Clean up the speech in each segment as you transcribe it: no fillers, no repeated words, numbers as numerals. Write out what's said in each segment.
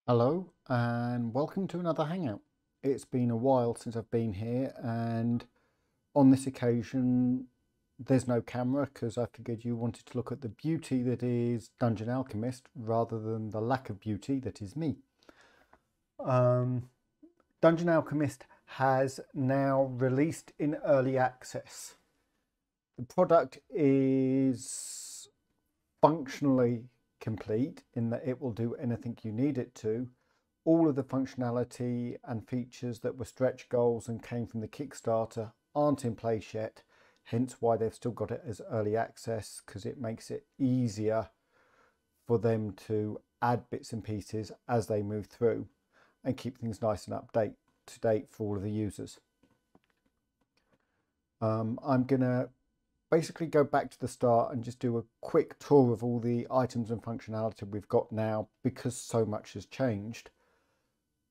Hello and welcome to another Hangout. It's been a while since I've been here, and on this occasion there's no camera because I figured you wanted to look at the beauty that is Dungeon Alchemist rather than the lack of beauty that is me. Um, Dungeon Alchemist has now released in early access. The product is functionally complete in that it will do anything you need it to. All of the functionality and features that were stretch goals and came from the Kickstarter aren't in place yet, hence why they've still got it as early access, because it makes it easier for them to add bits and pieces as they move through and keep things nice and to date for all of the users. I'm going to basically go back to the start and just do a quick tour of all the items and functionality we've got now because so much has changed.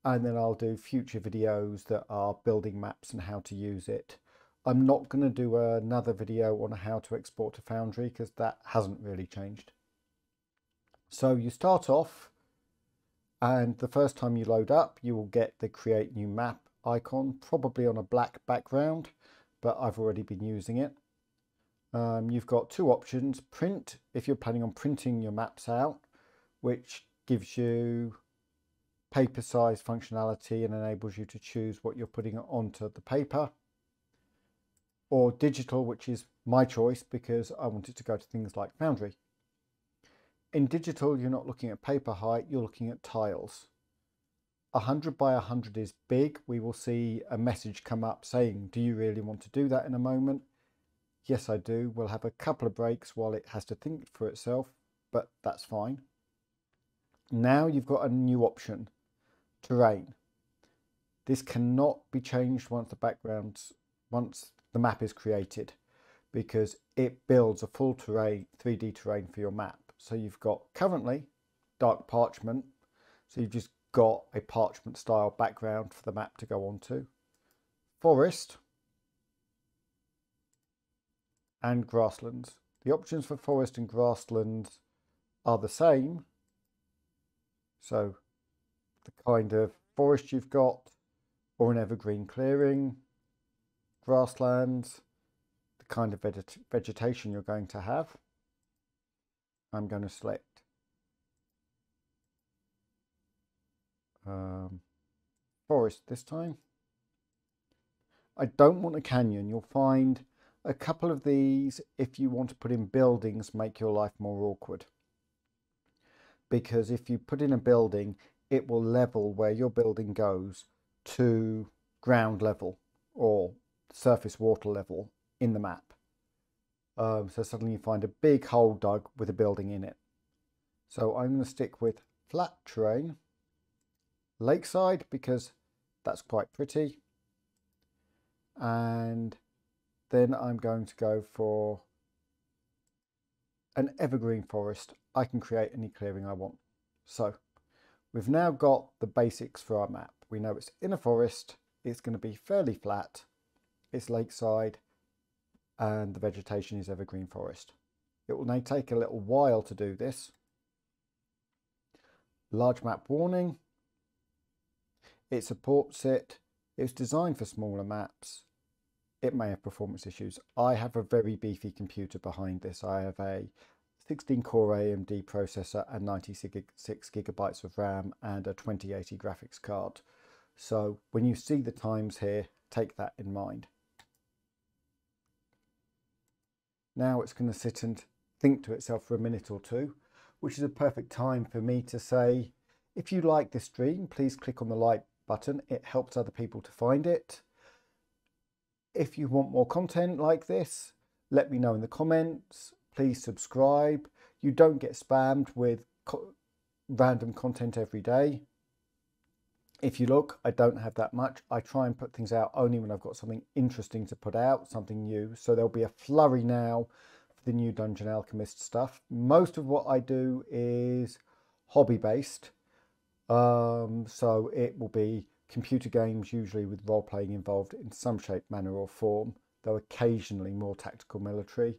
And then I'll do future videos that are building maps and how to use it. I'm not going to do another video on how to export to Foundry because that hasn't really changed. So you start off, and the first time you load up, you will get the create new map icon, probably on a black background, but I've already been using it. You've got two options: print, if you're planning on printing your maps out, which gives you paper size functionality and enables you to choose what you're putting onto the paper, or digital, which is my choice because I want it to go to things like Foundry. In digital, you're not looking at paper height, you're looking at tiles. 100 by 100 is big. We will see a message come up saying, do you really want to do that in a moment? Yes, I do. We'll have a couple of breaks while it has to think for itself, but that's fine. Now you've got a new option, terrain. This cannot be changed once the map is created, because it builds a full terrain, 3D terrain for your map. So you've got currently dark parchment, so you've just got a parchment style background for the map to go onto, forest, and grasslands. The options for forest and grasslands are the same. So the kind of forest you've got, or an evergreen clearing, grasslands, the kind of vegetation you're going to have. I'm going to select forest this time. I don't want a canyon. You'll find a couple of these, if you want to put in buildings, make your life more awkward. Because if you put in a building, it will level where your building goes to ground level or surface water level in the map. So suddenly you find a big hole dug with a building in it. So I'm going to stick with flat terrain, lakeside, because that's quite pretty. And then I'm going to go for an evergreen forest. I can create any clearing I want. So we've now got the basics for our map. We know it's in a forest, it's going to be fairly flat, it's lakeside, and the vegetation is evergreen forest. It will now take a little while to do this. Large map warning. It supports it. It's designed for smaller maps. It may have performance issues. I have a very beefy computer behind this. I have a 16-core AMD processor and 96 gigabytes of RAM and a 2080 graphics card. So when you see the times here, take that in mind. Now it's going to sit and think to itself for a minute or two, which is a perfect time for me to say, if you like this stream, please click on the like button. It helps other people to find it. If you want more content like this, let me know in the comments. Please subscribe. You don't get spammed with random content every day. If you look, I don't have that much. I try and put things out only when I've got something interesting to put out, something new. So there'll be a flurry now for the new Dungeon Alchemist stuff. Most of what I do is hobby based. So it will be computer games, usually with role-playing involved in some shape, manner or form, though occasionally more tactical military.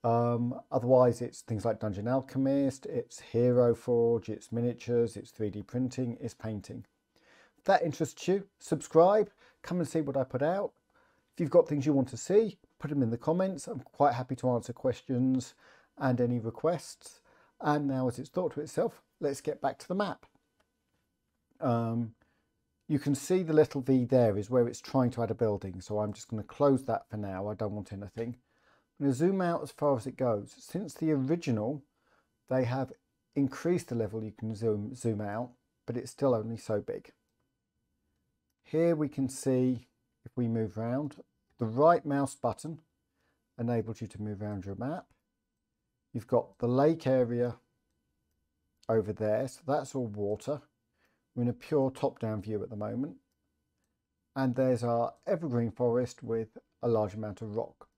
Otherwise, it's things like Dungeon Alchemist, it's Hero Forge, it's miniatures, it's 3D printing, it's painting. If that interests you, subscribe, come and see what I put out. If you've got things you want to see, put them in the comments. I'm quite happy to answer questions and any requests. And now, as it's thought to itself, let's get back to the map. You can see the little V there is where it's trying to add a building. So I'm just going to close that for now. I don't want anything. I'm going to zoom out as far as it goes. Since the original, they have increased the level you can zoom out, but it's still only so big. Here we can see, if we move around, the right mouse button enables you to move around your map. You've got the lake area over there, so that's all water. We're in a pure top-down view at the moment. And there's our evergreen forest with a large amount of rock.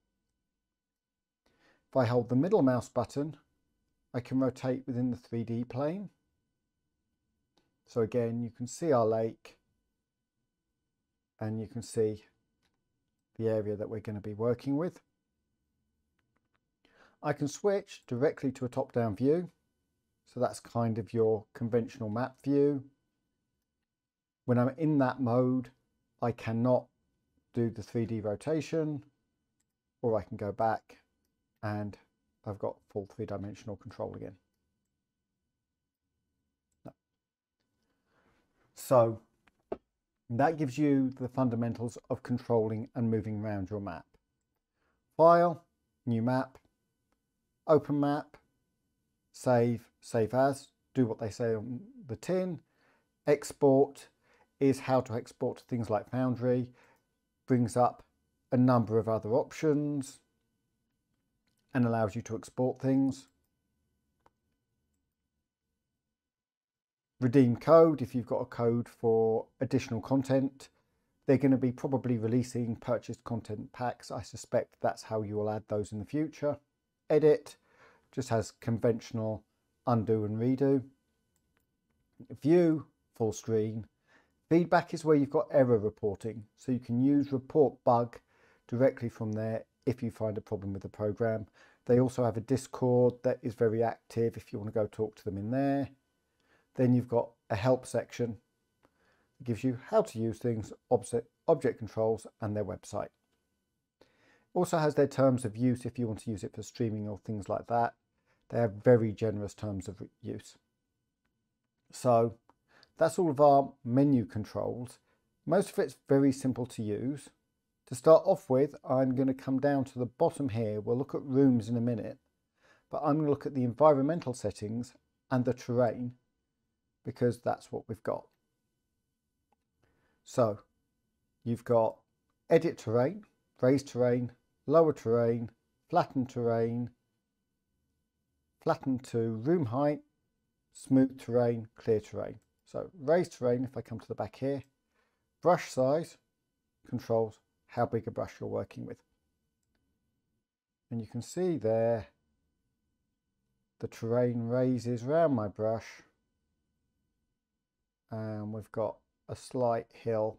If I hold the middle mouse button, I can rotate within the 3D plane. So again, you can see our lake and you can see the area that we're going to be working with. I can switch directly to a top-down view. So that's kind of your conventional map view. When I'm in that mode, I cannot do the 3D rotation, or I can go back and I've got full three-dimensional control again. No. So that gives you the fundamentals of controlling and moving around your map. File, new map, open map, save, save as, do what they say on the tin. Export is how to export to things like Foundry, brings up a number of other options and allows you to export things. Redeem code, if you've got a code for additional content. They're going to be probably releasing purchased content packs. I suspect that's how you will add those in the future. Edit just has conventional undo and redo. View, full screen. Feedback is where you've got error reporting. So you can use report bug directly from there if you find a problem with the program. They also have a Discord that is very active if you want to go talk to them in there. Then you've got a help section. It gives you how to use things, object controls and their website. Also has their terms of use if you want to use it for streaming or things like that. They have very generous terms of use. So that's all of our menu controls. Most of it's very simple to use. To start off with, I'm going to come down to the bottom here. We'll look at rooms in a minute, but I'm going to look at the environmental settings and the terrain because that's what we've got. So you've got edit terrain, raise terrain, lower terrain, flatten terrain, flatten to room height, smooth terrain, clear terrain. So raise terrain, if I come to the back here, brush size controls how big a brush you're working with. And you can see there, the terrain raises around my brush and we've got a slight hill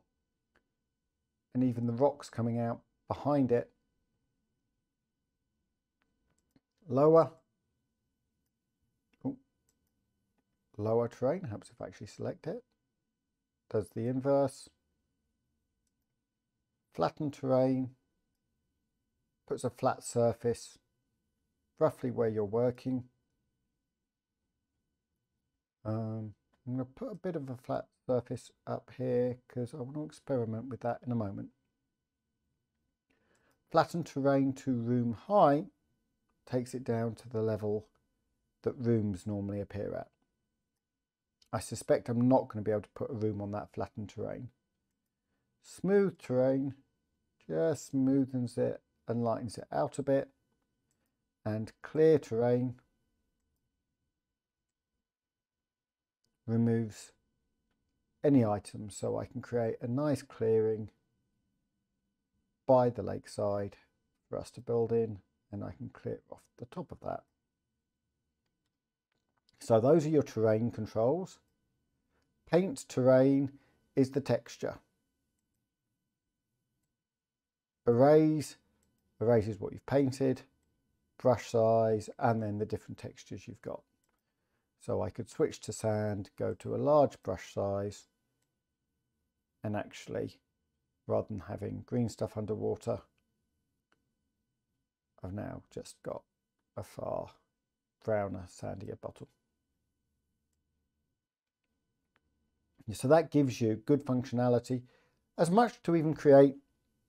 and even the rocks coming out behind it. Lower. Ooh. Lower terrain, helps if I actually select it. Does the inverse. Flatten terrain, puts a flat surface roughly where you're working. I'm going to put a bit of a flat surface up here because I want to experiment with that in a moment. Flatten terrain to room height takes it down to the level that rooms normally appear at. I suspect I'm not going to be able to put a room on that flattened terrain. Smooth terrain just smoothens it and lightens it out a bit. And clear terrain removes any items, so I can create a nice clearing by the lakeside for us to build in, and I can clear off the top of that. So those are your terrain controls. Paint terrain is the texture. Erase, erases what you've painted. brush size, and then the different textures you've got. So I could switch to sand, go to a large brush size, and actually, rather than having green stuff underwater, I've now just got a far browner, sandier bottom. So that gives you good functionality, as much to even create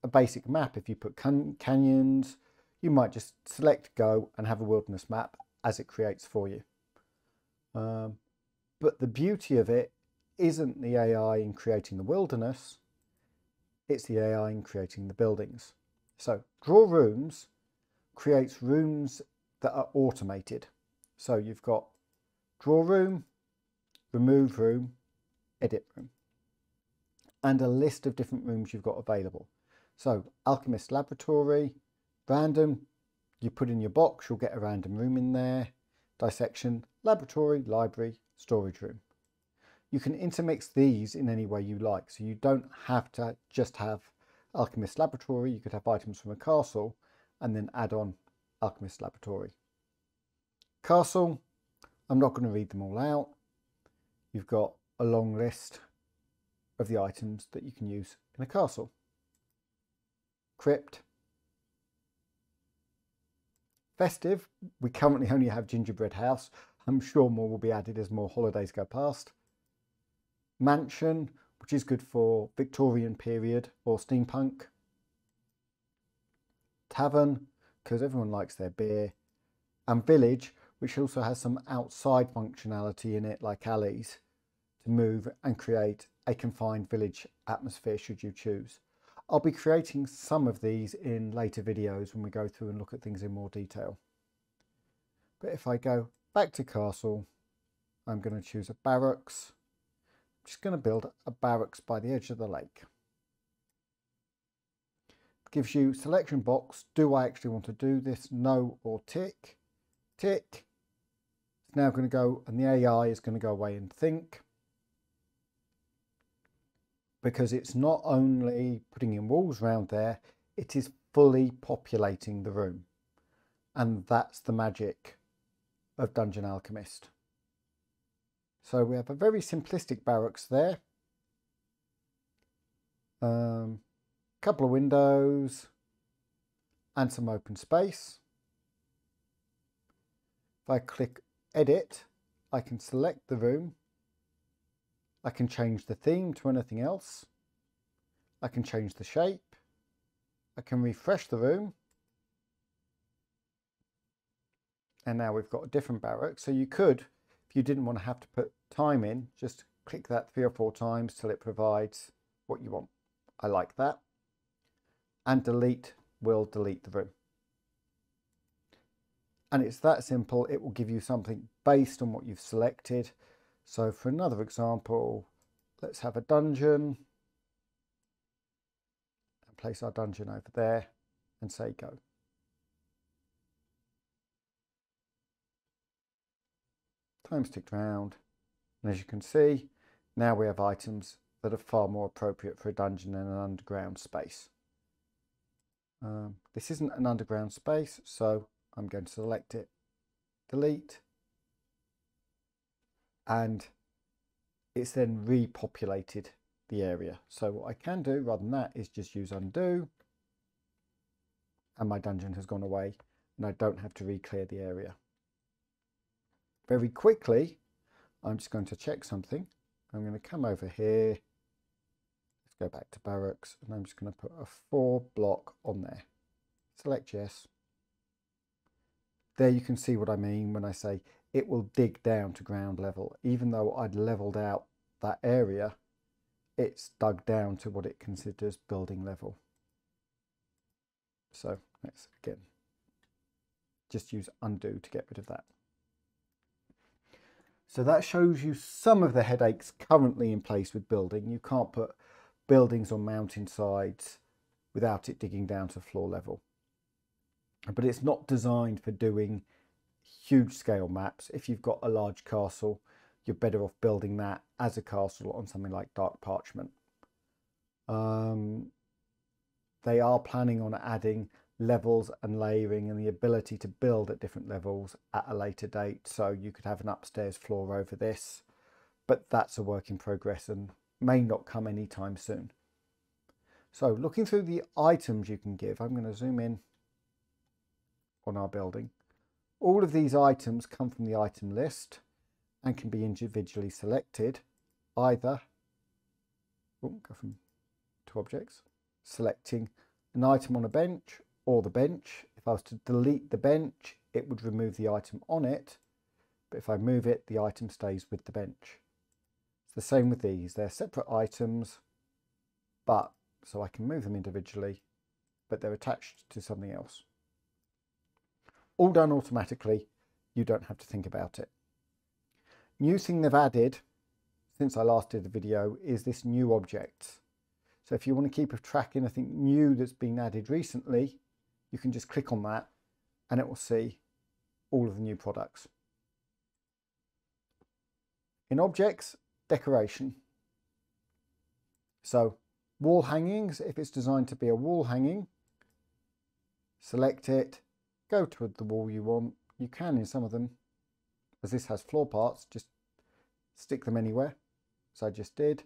a basic map. If you put canyons, you might just select go and have a wilderness map as it creates for you. But the beauty of it isn't the AI in creating the wilderness, it's the AI in creating the buildings. So draw rooms creates rooms that are automated. So you've got draw room, remove room, edit room, and a list of different rooms you've got available. So Alchemist Laboratory, random, you put in your box, you'll get a random room in there. Dissection, laboratory, library, storage room. You can intermix these in any way you like. So you don't have to just have Alchemist Laboratory. You could have items from a castle and then add on Alchemist Laboratory. Castle, I'm not going to read them all out. You've got a long list of the items that you can use in a castle. Crypt. Festive, we currently only have Gingerbread House. I'm sure more will be added as more holidays go past. Mansion, which is good for Victorian period or steampunk. Tavern, because everyone likes their beer. And Village, which also has some outside functionality in it, like alleys, to move and create a confined village atmosphere should you choose. I'll be creating some of these in later videos when we go through and look at things in more detail. But if I go back to castle, I'm going to choose a barracks. I'm just going to build a barracks by the edge of the lake. It gives you selection box. Do I actually want to do this? No or tick. Tick. It's now going to go, and the AI is going to go away and think. Because it's not only putting in walls around there, it is fully populating the room. And that's the magic of Dungeon Alchemist. So we have a very simplistic barracks there. Couple of windows and some open space. If I click edit, I can select the room. I can change the theme to anything else. I can change the shape. I can refresh the room. And now we've got a different barracks. So you could, if you didn't want to have to put time in, just click that 3 or 4 times till it provides what you want. I like that. And delete will delete the room. And it's that simple. It will give you something based on what you've selected. So for another example, let's have a dungeon and place our dungeon over there and say go. Time's ticked round, and as you can see, now we have items that are far more appropriate for a dungeon in an underground space. This isn't an underground space, so I'm going to select it, delete, and it's then repopulated the area. So what I can do rather than that is just use undo, and my dungeon has gone away and I don't have to re-clear the area. Very quickly, I'm just going to check something. I'm going to come over here, let's go back to barracks, and I'm just going to put a 4 block on there. Select yes. There you can see what I mean when I say it will dig down to ground level. Even though I'd leveled out that area, it's dug down to what it considers building level. So let's again just use undo to get rid of that. So that shows you some of the headaches currently in place with building. You can't put buildings on mountainsides without it digging down to floor level. But it's not designed for doing huge scale maps. If you've got a large castle, you're better off building that as a castle on something like dark parchment. They are planning on adding levels and layering and the ability to build at different levels at a later date. So you could have an upstairs floor over this, but that's a work in progress and may not come anytime soon. So looking through the items you can give, I'm going to zoom in on our building. All of these items come from the item list and can be individually selected, either go from to objects, selecting an item on a bench or the bench. If I was to delete the bench, it would remove the item on it, but if I move it, the item stays with the bench. It's the same with these. They're separate items, but so I can move them individually, but they're attached to something else. All done automatically. You don't have to think about it. New thing they've added since I last did the video is this new objects. So if you want to keep a track of anything new that's been added recently, you can just click on that and it will see all of the new products. In objects, decoration. So wall hangings, if it's designed to be a wall hanging, select it, go to the wall you want. You can in some of them, as this has floor parts, just stick them anywhere. So I just did.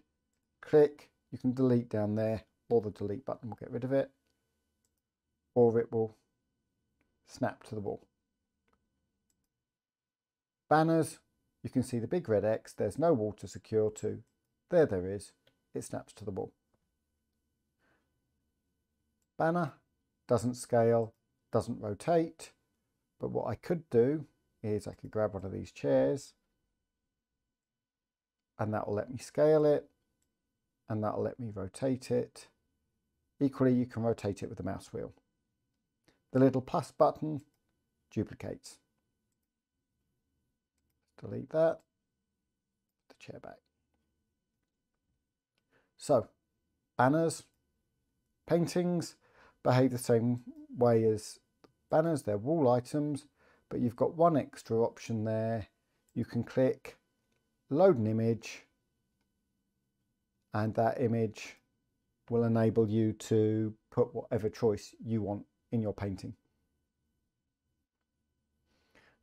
Click, you can delete down there, or the delete button will get rid of it, or it will snap to the wall. Banners, you can see the big red X, there's no wall to secure to. There is, it snaps to the wall. Banner doesn't scale, doesn't rotate, but what I could do is I could grab one of these chairs and that will let me scale it and that will let me rotate it. Equally, you can rotate it with the mouse wheel. The little plus button duplicates. Delete that, the chair back. So, banners, paintings behave the same way as banners. They're wall items, but you've got one extra option there. You can click load an image and that image will enable you to put whatever choice you want in your painting.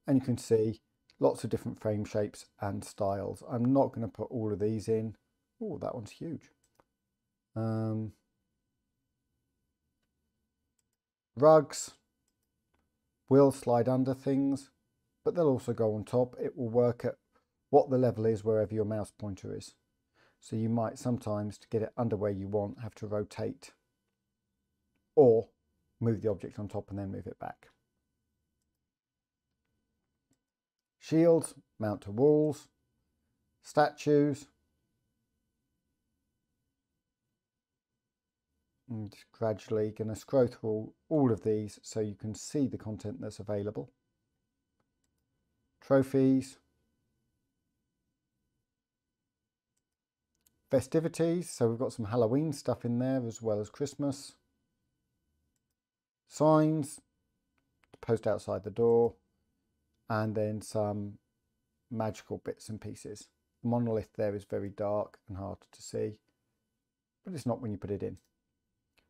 And you can see lots of different frame shapes and styles. I'm not going to put all of these in. Oh, that one's huge. Rugs will slide under things, but they'll also go on top. It will work at what the level is wherever your mouse pointer is. So you might sometimes, to get it under where you want, have to rotate or move the object on top and then move it back. Shields mount to walls, statues. I'm just gradually going to scroll through all of these so you can see the content that's available. Trophies. Festivities, so we've got some Halloween stuff in there as well as Christmas. Signs to post outside the door, and then some magical bits and pieces. The monolith there is very dark and hard to see, but it's not when you put it in.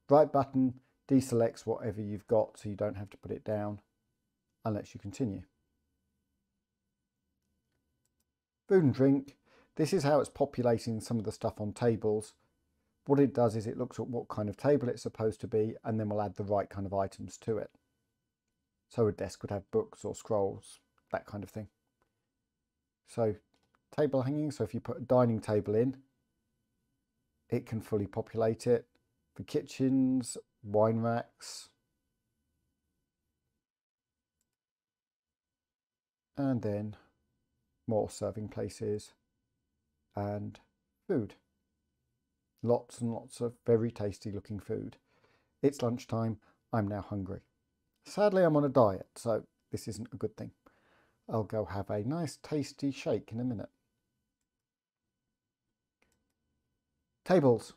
Right button deselects whatever you've got so you don't have to put it down and lets you continue. Food and drink. This is how it's populating some of the stuff on tables. What it does is it looks at what kind of table it's supposed to be and then we'll add the right kind of items to it. So a desk would have books or scrolls, that kind of thing. So table hanging, so if you put a dining table in, it can fully populate it. For kitchens, wine racks, and then more serving places and food. Lots and lots of very tasty looking food. It's lunchtime, I'm now hungry. Sadly, I'm on a diet, so this isn't a good thing. I'll go have a nice tasty shake in a minute. Tables.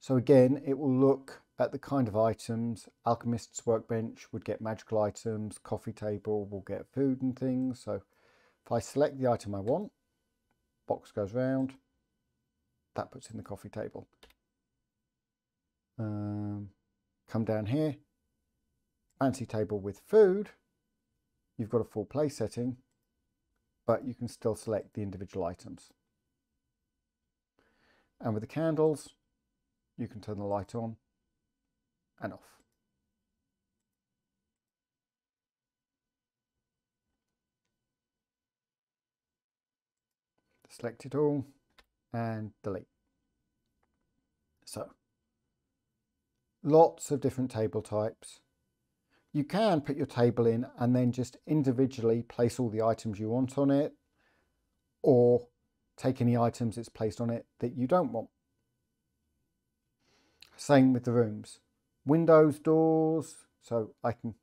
So again, it will look at the kind of items. Alchemist's workbench would get magical items. Coffee table will get food and things. So if I select the item I want, box goes round, that puts in the coffee table. Come down here, fancy table with food, you've got a full place setting, but you can still select the individual items. And with the candles, you can turn the light on and off. Select it all and delete. So, lots of different table types. You can put your table in and then just individually place all the items you want on it, or take any items it's placed on it that you don't want. Same with the rooms. Windows, doors, so I can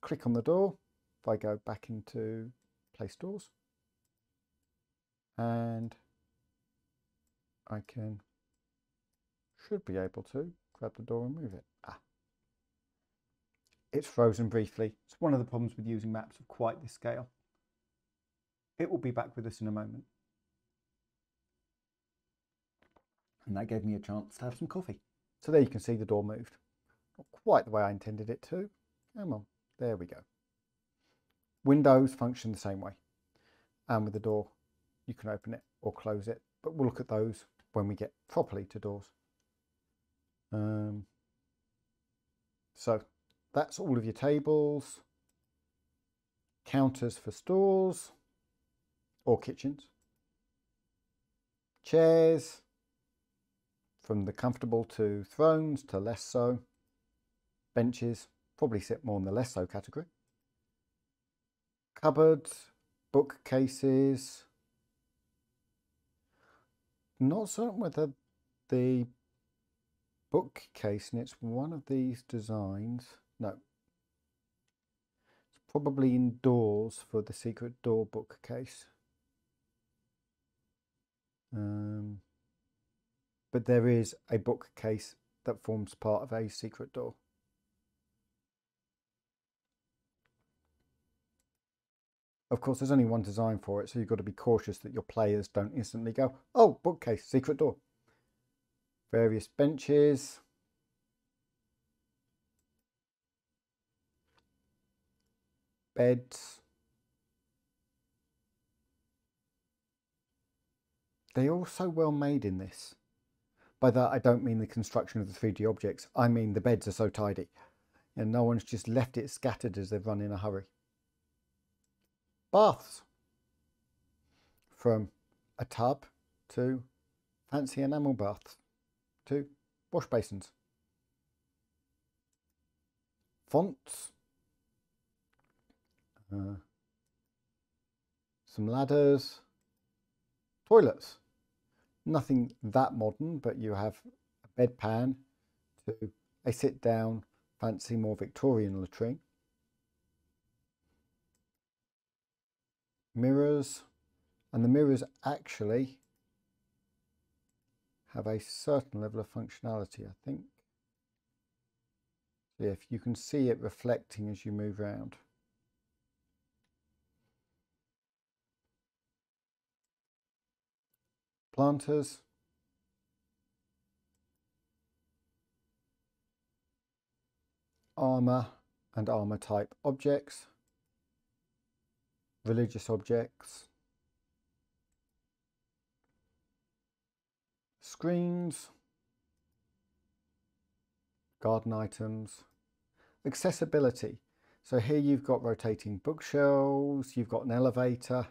click on the door if I go back into place doors, and I should be able to grab the door and move it. It's frozen briefly. It's one of the problems with using maps of quite this scale. It will be back with us in a moment. And that gave me a chance to have some coffee. So there you can see the door moved. Not quite the way I intended it to. Come on, there we go. Windows function the same way. And with the door, you can open it or close it. But we'll look at those when we get properly to doors. So that's all of your tables, counters for stores or kitchens, chairs, from the comfortable to thrones to less so, benches, probably sit more in the less so category, cupboards, bookcases. Not certain whether the bookcase, and it's one of these designs, no, it's probably indoors for the secret door bookcase, but there is a bookcase that forms part of a secret door. Of course, there's only one design for it, so you've got to be cautious that your players don't instantly go, oh, bookcase, secret door. Various benches, beds. They're all so well made in this. By that, I don't mean the construction of the 3D objects. I mean the beds are so tidy. And no one's just left it scattered as they've run in a hurry. Baths. From a tub to fancy enamel baths to wash basins. Fonts. Some ladders. Toilets. Nothing that modern, but you have a bedpan to a sit-down, fancy, more Victorian latrine. Mirrors, and the mirrors actually have a certain level of functionality, I think. So if you can see it reflecting as you move around. Planters. Armour and armour type objects. Religious objects. Screens. Garden items. Accessibility. So here you've got rotating bookshelves, you've got an elevator.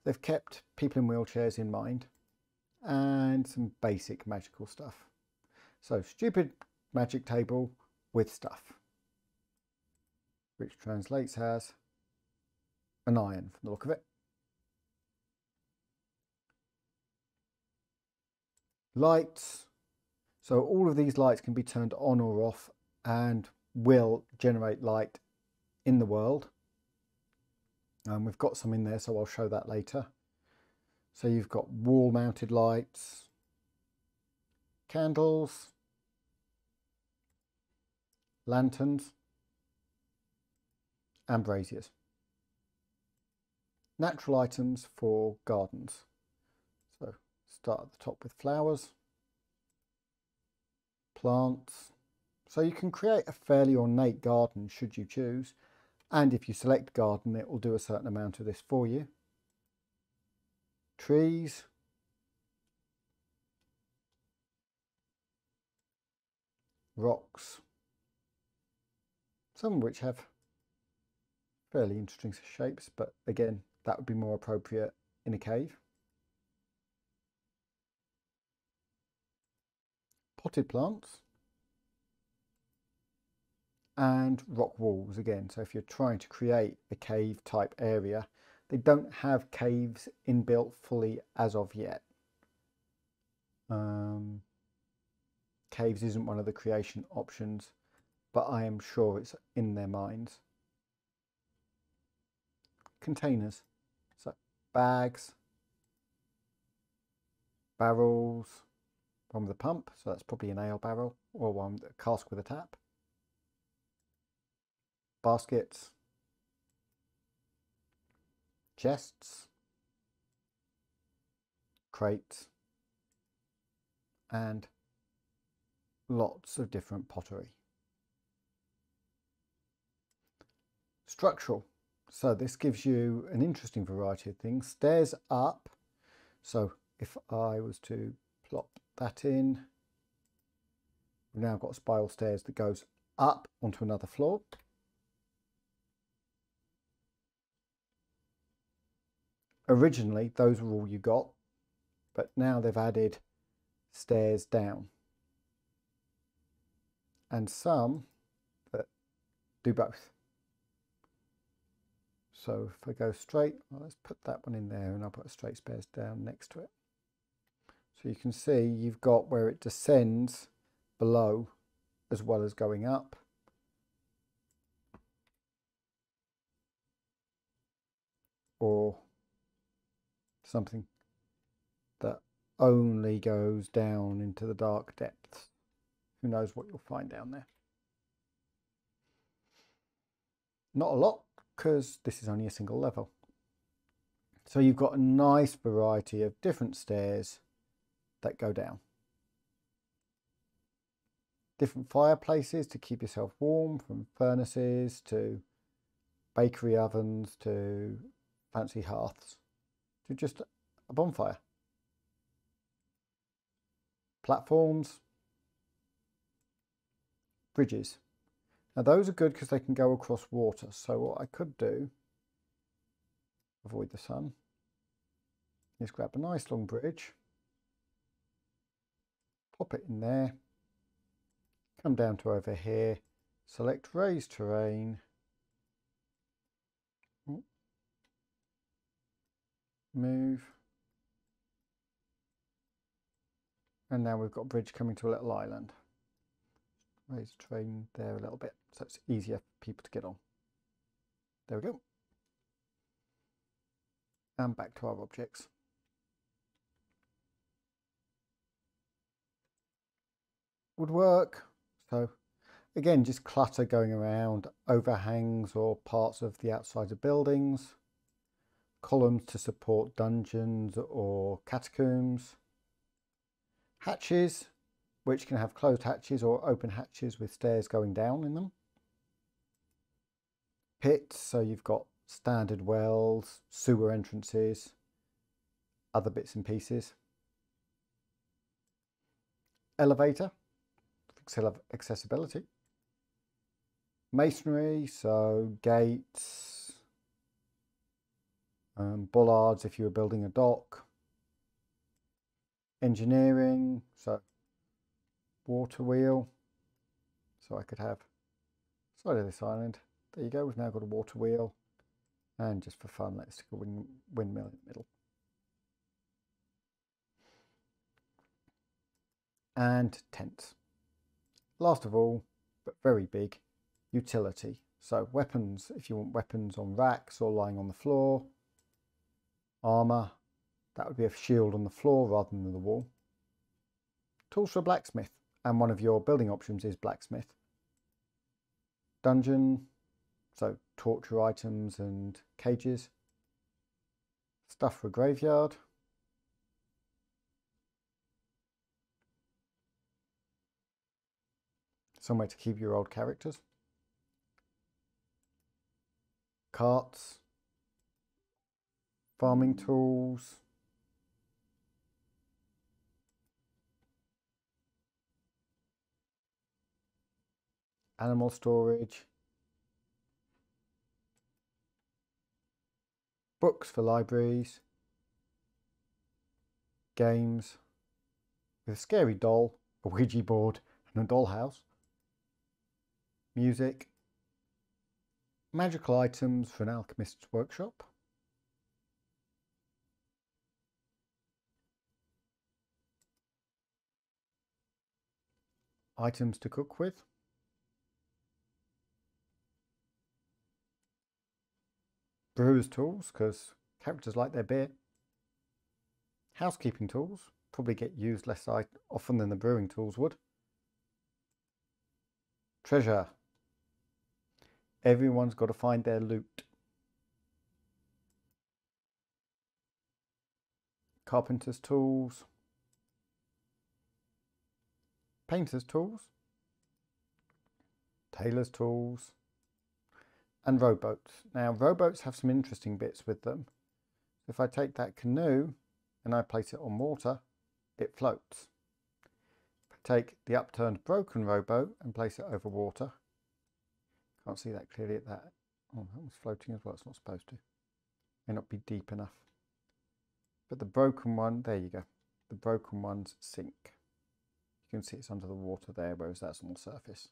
They've kept people in wheelchairs in mind. And some basic magical stuff. So stupid magic table with stuff, which translates as an iron from the look of it. Lights. So all of these lights can be turned on or off and will generate light in the world. And we've got some in there, so I'll show that later. So you've got wall mounted lights, candles, lanterns and braziers. Natural items for gardens. So start at the top with flowers, plants, So you can create a fairly ornate garden should you choose. And if you select garden, it will do a certain amount of this for you. Trees. Rocks. Some of which have fairly interesting shapes, but again, that would be more appropriate in a cave. Potted plants. And rock walls again. So if you're trying to create a cave type area, they don't have caves inbuilt fully as of yet. Caves isn't one of the creation options, but I am sure it's in their minds. Containers. So bags, barrels, one with a pump, so that's probably an ale barrel, or one with a cask with a tap. Baskets, chests, crates, and lots of different pottery. Structural. So this gives you an interesting variety of things. Stairs up. So if I was to plop that in, we've now got a spiral stairs that goes up onto another floor. Originally, those were all you got, but now they've added stairs down. And some that do both. So if I go straight, well, let's put that one in there and I'll put a straight stairs down next to it. So you can see you've got where it descends below as well as going up. Or something that only goes down into the dark depths. Who knows what you'll find down there. Not a lot, because this is only a single level. So you've got a nice variety of different stairs that go down. Different fireplaces to keep yourself warm, from furnaces to bakery ovens to fancy hearths to just a bonfire. Platforms, bridges. Now those are good because they can go across water. So what I could do, avoid the sun, is grab a nice long bridge, pop it in there, come down to over here, select raise terrain, move, and now we've got a bridge coming to a little island. Raise terrain there a little bit so it's easier for people to get on. There we go. And back to our objects. Woodwork. So again, just clutter going around, overhangs or parts of the outside of buildings, columns to support dungeons or catacombs, hatches, which can have closed hatches or open hatches with stairs going down in them. Pits, so you've got standard wells, sewer entrances, other bits and pieces. Elevator, accessibility. Masonry, so gates, bollards if you were building a dock. Engineering, so water wheel, so I could have side of this island. There you go, we've now got a water wheel, and just for fun let's stick a windmill in the middle. And tents. Last of all, but very big, utility. So weapons, if you want weapons on racks or lying on the floor. Armour, that would be a shield on the floor rather than the wall. Tools for a blacksmith, and one of your building options is blacksmith. Dungeon, so torture items and cages. Stuff for a graveyard. Somewhere to keep your old characters. Carts. Farming tools. Animal storage. Books for libraries. Games. With a scary doll, a Ouija board and a dollhouse. Music. Magical items for an alchemist's workshop. Items to cook with. Brewer's tools, because characters like their beer. Housekeeping tools, probably get used less often than the brewing tools would. Treasure. Everyone's got to find their loot. Carpenter's tools. Painter's tools. Tailor's tools. And rowboats. Now, rowboats have some interesting bits with them. If I take that canoe and I place it on water, it floats. If I take the upturned broken rowboat and place it over water, can't see that clearly at that. Oh, that was floating as well. It's not supposed to. May not be deep enough. But the broken one, there you go. The broken ones sink. You can see it's under the water there, whereas that's on the surface.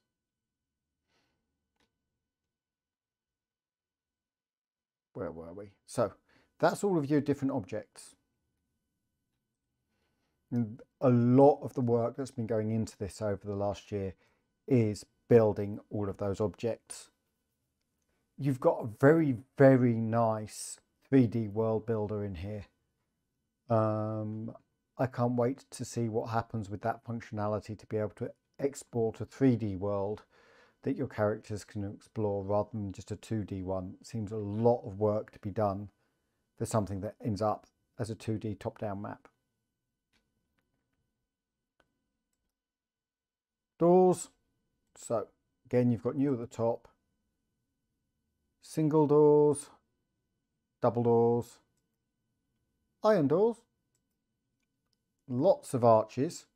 Where were we? So that's all of your different objects. And a lot of the work that's been going into this over the last year is building all of those objects. You've got a very, very nice 3D world builder in here. I can't wait to see what happens with that functionality to be able to export a 3D world that your characters can explore rather than just a 2D one. It seems a lot of work to be done for something that ends up as a 2D top-down map. Doors. So again, you've got new at the top. Single doors, double doors, iron doors, lots of arches,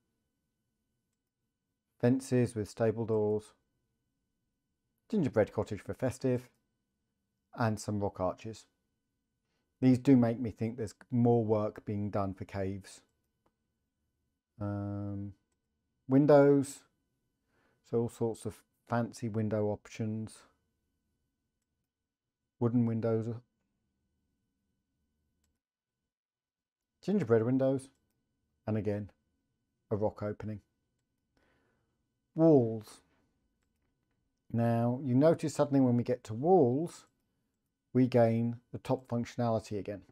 fences with stable doors, gingerbread cottage for festive, and some rock arches. These do make me think there's more work being done for caves. Windows, so all sorts of fancy window options. Wooden windows, gingerbread windows, and again, a rock opening. Walls. Now, you notice suddenly when we get to walls, we gain the top functionality again.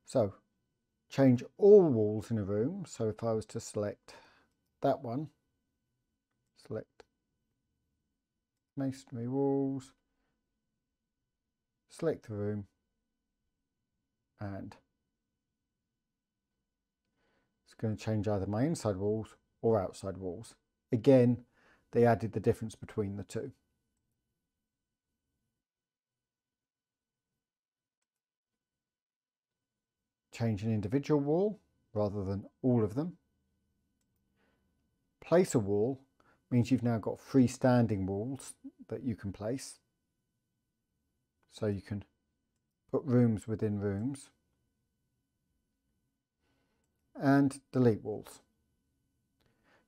So, change all walls in a room. So if I was to select that one, select masonry walls, select the room, and it's going to change either my inside walls or outside walls. Again, they added the difference between the two. Change an individual wall rather than all of them. Place a wall means you've now got freestanding walls that you can place. So you can put rooms within rooms. And delete walls.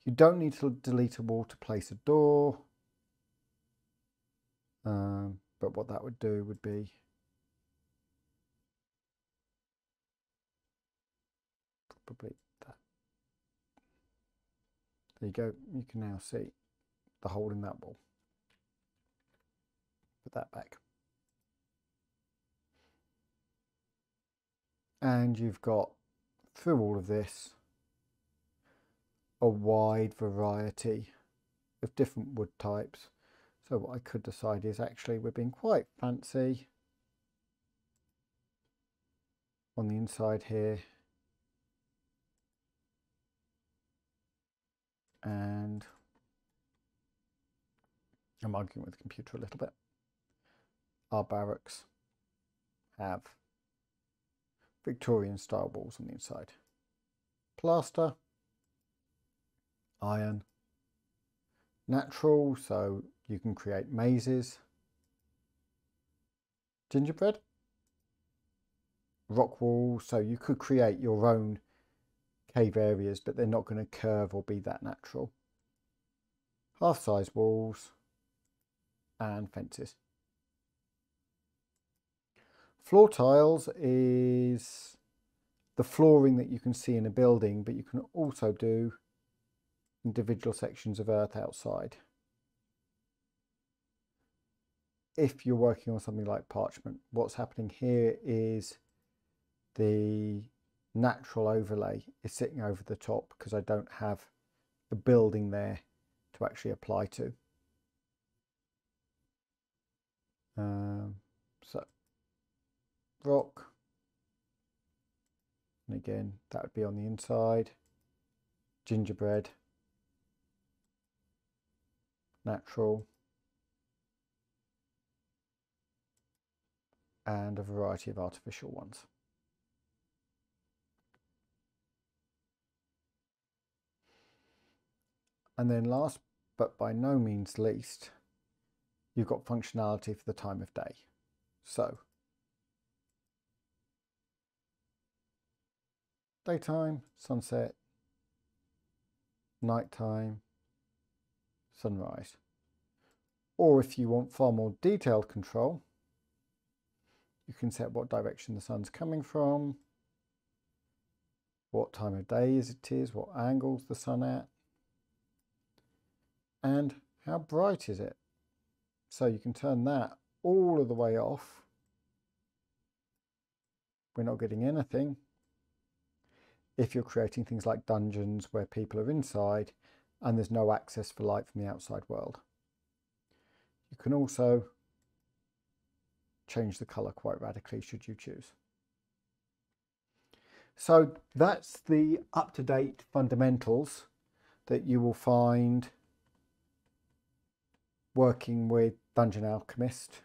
You don't need to delete a wall to place a door. But what that would do would be probably that. There you go. You can now see the hole in that wall. Put that back. And you've got, through all of this, a wide variety of different wood types. So what I could decide is actually we're being quite fancy on the inside here. And I'm arguing with the computer a little bit. Our barracks have Victorian style walls on the inside. Plaster, iron, natural, so you can create mazes. Gingerbread, rock walls, so you could create your own cave areas, but they're not going to curve or be that natural. Half-size walls and fences. Floor tiles is the flooring that you can see in a building, but you can also do individual sections of earth outside. If you're working on something like parchment, what's happening here is the natural overlay is sitting over the top because I don't have a building there to actually apply to. So rock, and again that would be on the inside. Gingerbread, natural, and a variety of artificial ones. And then last but by no means least, you've got functionality for the time of day. So daytime, sunset, nighttime, sunrise. Or if you want far more detailed control, you can set what direction the sun's coming from, what time of day it is, what angles the sun at, and how bright is it. So you can turn that all of the way off. We're not getting anything. If you're creating things like dungeons where people are inside and there's no access for light from the outside world. You can also change the color quite radically should you choose. So that's the up-to-date fundamentals that you will find working with Dungeon Alchemist.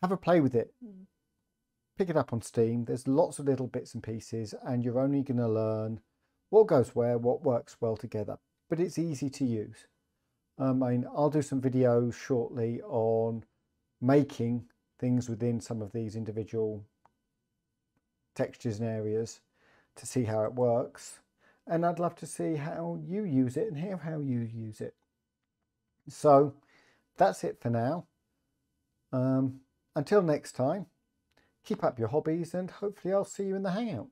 Have a play with it. Pick it up on Steam. There's lots of little bits and pieces and you're only going to learn what goes where, what works well together. But it's easy to use. I'll do some videos shortly on making things within some of these individual textures and areas to see how it works. And I'd love to see how you use it and hear how you use it. So that's it for now. Until next time, keep up your hobbies and hopefully I'll see you in the Hangout.